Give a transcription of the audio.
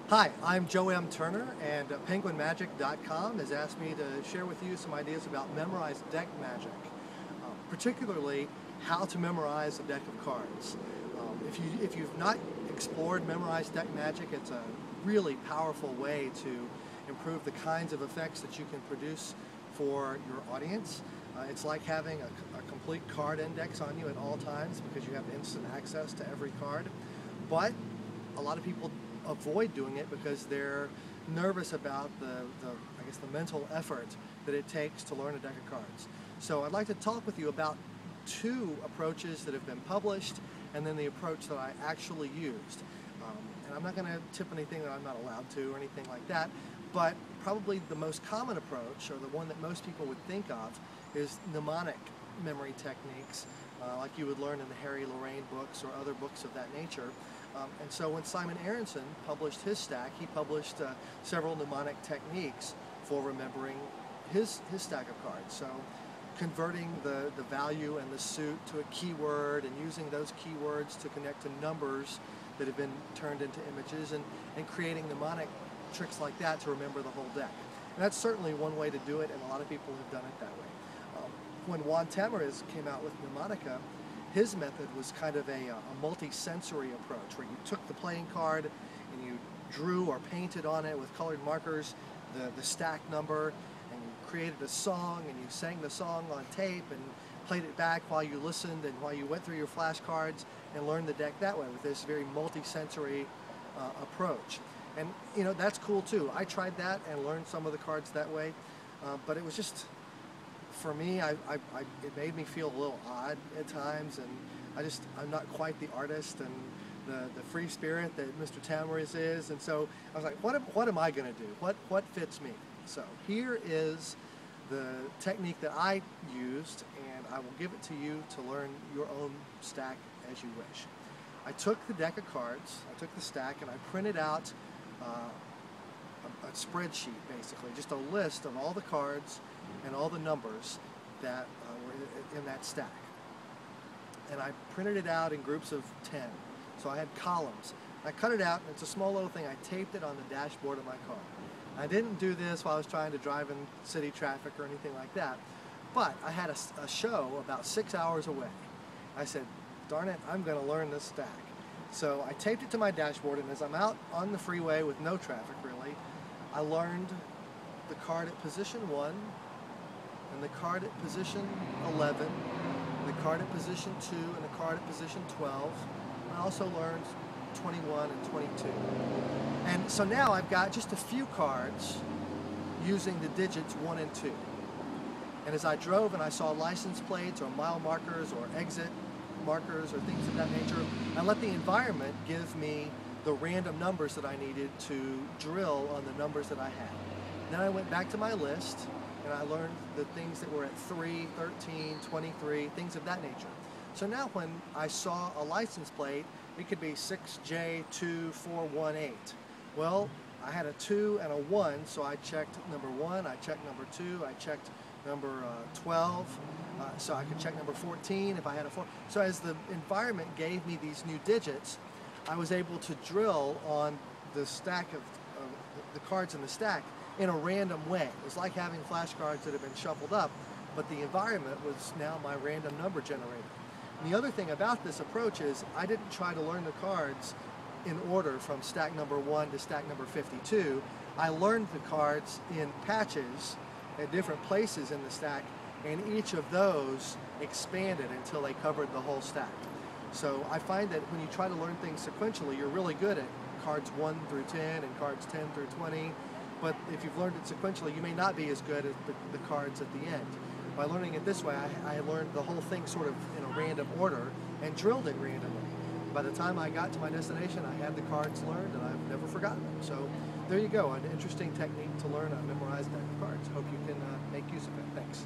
Hi, I'm Joe M. Turner, and PenguinMagic.com has asked me to share with you some ideas about memorized deck magic, particularly how to memorize a deck of cards. If you've not explored memorized deck magic, it's a really powerful way to improve the kinds of effects that you can produce for your audience. It's like having a complete card index on you at all times because you have instant access to every card. But a lot of people avoid doing it because they're nervous about the mental effort that it takes to learn a deck of cards. So I'd like to talk with you about two approaches that have been published and then the approach that I actually used. And I'm not going to tip anything that I'm not allowed to or anything like that, but probably the most common approach, or the one that most people would think of, is mnemonic memory techniques, like you would learn in the Harry Lorraine books or other books of that nature. And so when Simon Aronson published his stack, he published several mnemonic techniques for remembering his stack of cards. So converting the value and the suit to a keyword and using those keywords to connect to numbers that have been turned into images, and creating mnemonic tricks like that to remember the whole deck. And that's certainly one way to do it, and a lot of people have done it that way. When Juan Tamariz came out with Mnemonica, his method was kind of a multi-sensory approach, where you took the playing card and you drew or painted on it with colored markers the stack number, and you created a song, and you sang the song on tape and played it back while you listened and while you went through your flashcards, and learned the deck that way with this very multi-sensory approach. And you know, that's cool too. I tried that and learned some of the cards that way, but it was just, for me, it made me feel a little odd at times, and I'm not quite the artist and the free spirit that Mr. Tamariz is, and so I was like, what am I going to do? What fits me? So here is the technique that I used, and I will give it to you to learn your own stack as you wish. I took the deck of cards, I took the stack, and I printed out a spreadsheet, basically, just a list of all the cards and all the numbers that were in that stack. And I printed it out in groups of 10. So I had columns. I cut it out, and it's a small little thing. I taped it on the dashboard of my car. I didn't do this while I was trying to drive in city traffic or anything like that, but I had a show about 6 hours away. I said, darn it, I'm going to learn this stack. So I taped it to my dashboard, and as I'm out on the freeway with no traffic really, I learned the card at position 1, and the card at position 11, the card at position 2, and the card at position 12. I also learned 21 and 22. And so now I've got just a few cards using the digits 1 and 2. And as I drove and I saw license plates or mile markers or exit markers or things of that nature, I let the environment give me the random numbers that I needed to drill on the numbers that I had. Then I went back to my list, and I learned the things that were at 3, 13, 23, things of that nature. So now when I saw a license plate, it could be 6J2418. Well, I had a 2 and a 1, so I checked number 1, I checked number 2, I checked number 12, so I could check number 14 if I had a 4. So as the environment gave me these new digits, I was able to drill on the stack of the cards in the stack in a random way. It was like having flashcards that have been shuffled up, but the environment was now my random number generator. And the other thing about this approach is I didn't try to learn the cards in order from stack number 1 to stack number 52. I learned the cards in patches at different places in the stack, and each of those expanded until they covered the whole stack. So I find that when you try to learn things sequentially, you're really good at cards 1 through 10 and cards 10 through 20. But if you've learned it sequentially, you may not be as good at the cards at the end. By learning it this way, I learned the whole thing sort of in a random order and drilled it randomly. By the time I got to my destination, I had the cards learned, and I've never forgotten them. So there you go, an interesting technique to learn a memorized deck of cards. Hope you can make use of it. Thanks.